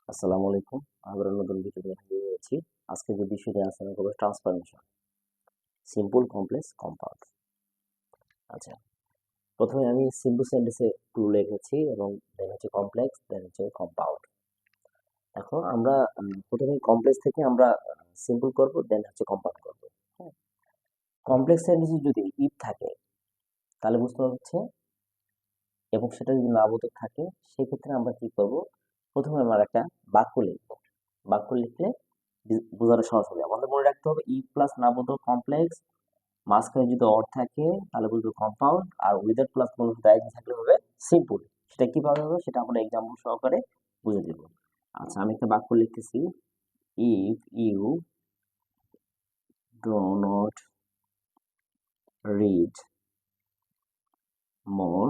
আসসালামু আলাইকুম। আবার নতুন ভিডিও হাজির হয়েছি। আজকে যে বিষয়টি আলোচনা করবো ট্রান্সফরমেশন, সিম্পল, কমপ্লেক্স, কম্পাউন্ড। আচ্ছা, প্রথমে আমি সিম্পল সেন্টেন্সে টু লিখেছি এবং দেন হচ্ছে কমপ্লেক্স, দেন হচ্ছে কম্পাউন্ড। এখন আমরা প্রথমে কমপ্লেক্স থেকে আমরা সিম্পল করব, দেন হচ্ছে কম্পাউন্ড করব। হ্যাঁ, কমপ্লেক্স সেন্টেন্সে যদি ইফ থাকে তাহলে বুঝতে হচ্ছে, এবং সেটা যদি নাবোধক থাকে সেক্ষেত্রে আমরা কি করব, প্রথমে আমরা একটা বাক্য লিখব। বাক্য লিখলে বোঝানো সহজ হবে। আমাদের মনে রাখতে হবে ই প্লাস নাবোধক কমপ্লেক্স, মাঝখানে যদি অর থাকে তাহলে বুঝবো কম্পাউন্ড, আর উইদাউট প্লাস কোনো ডাইরেক্ট থাকলে হবে সিম্পল। সেটা কিভাবে হবে সেটা আমরা এক্সাম্পল সহকারে বুঝে দেব। আচ্ছা, আমি একটা বাক্য লিখতেছি। If you do not read more,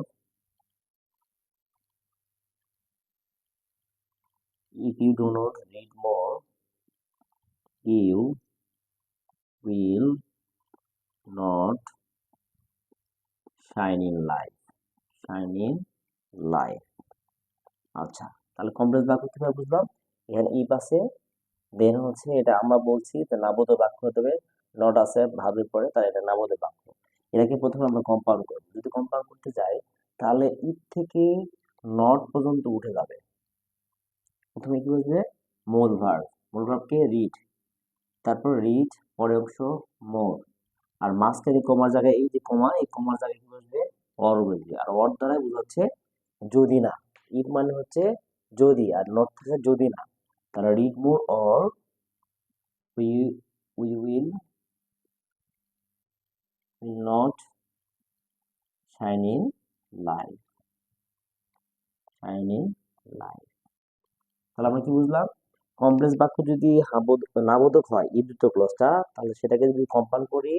if you do not read more, you will not shine in life. Shine in life. আচ্ছা, তাহলে কমপ্লেক্স বাক্য কিভাবে বুঝলাম? এখানে ইফ আছে, দেন হচ্ছে এটা আমরা বলছি যে নাবোধক বাক্য হতে হবে। নট আছে ভাবের পরে, তাই এটা নাবোধক বাক্য। এটাকে প্রথমে আমরা কম্পাউন্ড করব। যদি কম্পাউন্ড করতে যাই তাহলে ইফ থেকে নট পর্যন্ত উঠে যাবে। প্রথমে কি বলবে? মূল ভার্ব। মূল ভার্বকে রিড, তারপর রিড, পরের অংশ মোর, আর মাঝখানে কমার জায়গায় এই যে কমা, এই কমার জায়গায় কি বসবে? অর বসবে। আর অর দ্বারা বোঝাচ্ছে যদি না। ইফ মানে হচ্ছে যদি, আর নট থাকে যদি না। তাহলে read more or we we will not shine in life. Shine in life. তাহলে আমরা কি বুঝলাম? কমপ্লেক্স বাক্য যদি নাবোধক হয় এই দুটো ক্লজটা, তাহলে সেটাকে যদি কম্পাউন্ড করি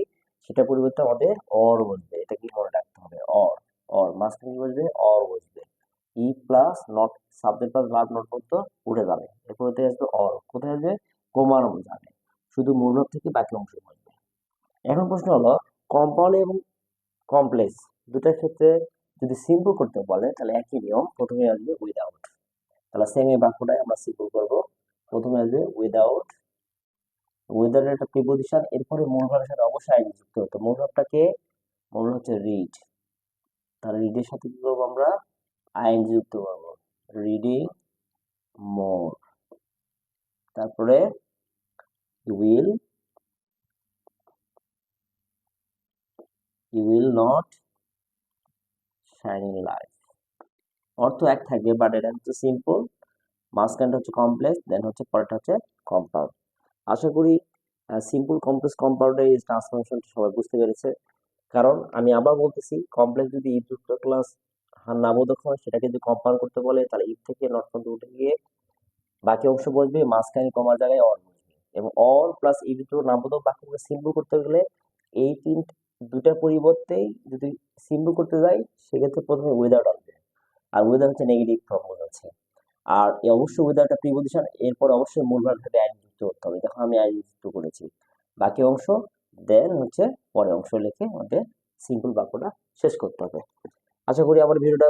সেটা পরিবর্তে আমাদের অর বসবে। এটা কি মনে রাখতে হবে? অর। অর মাঝখানে কি বসবে? অর বসবে। ই plus not, subject plus verb not করতে উঠে যাবে। এরপর আসবে অর। কোথায় আসবে? কোমার যাবে। শুধু মূল ভাব থেকে বাকি অংশ বসবে। এখন প্রশ্ন হলো, কম্পাউন্ড এবং কমপ্লেক্স দুটার ক্ষেত্রে যদি সিম্পল করতে বলে তাহলে একই নিয়ম, প্রথমে আসবে উইদাউট। তাহলে সেম এই বাক্যটাই আমরা সিম্পল করব। প্রথমে আসবে উইদাউট, উইদাউট একটা প্রিপজিশন, এরপরে মূল ভাবের সাথে অবশ্যই আইন যুক্ত হতো। মূল ভাবটাকে, মূল হচ্ছে রিড, তাহলে রিডের সাথে কি করবো আমরা? আইন যুক্ত করবো। রিডিং মোর, তারপরে will, you will not shine in life. অর্থ এক থাকবে, বাট এটা হচ্ছে সিম্পল, মাঝখানটা হচ্ছে কমপ্লেক্স, দেন হচ্ছে পরেরটা হচ্ছে কম্পাউন্ড। আশা করি সিম্পল, কমপ্লেক্স, কম্পাউন্ডের এই ট্রান্সফরমেশনটা সবাই বুঝতে পেরেছে। কারণ আমি আবার বলতেছি, কমপ্লেক্স যদি ইফ যুক্ত ক্লাস নাবোধক হয় সেটাকে যদি কম্পাউন্ড করতে বলে তাহলে ইফ থেকে নট পর্যন্ত উঠে গিয়ে বাকি অংশ বসবে, মাঝখানে কমার জায়গায় অর বসবে। এবং অর প্লাস ইফ দুটো নাবোধক বাক্যকে সিম্পল করতে গেলে এই দুটার পরিবর্তেই যদি সিম্পল করতে যাই সেক্ষেত্রে প্রথমে উইদাউট আসবে। আর উইদাউট হচ্ছে নেগেটিভ ফর্ম বোঝাচ্ছে। আর অবশ্যই উইদাউট একটা প্রিপজিশন, এরপর অবশ্যই মূল ভার্বের সাথে আইন যুক্ত করতে হবে। দেখো আমি আইন যুক্ত করেছি। বাকি অংশ দেন হচ্ছে পরের অংশ লিখে আমাদের সিম্পল বাক্যটা শেষ করতে হবে। আশা করি আমার ভিডিওটা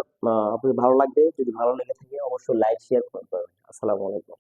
আপনাদের ভালো লাগবে। যদি ভালো লেগে থাকে অবশ্যই লাইক শেয়ার করতে হবে। আসসালামু আলাইকুম।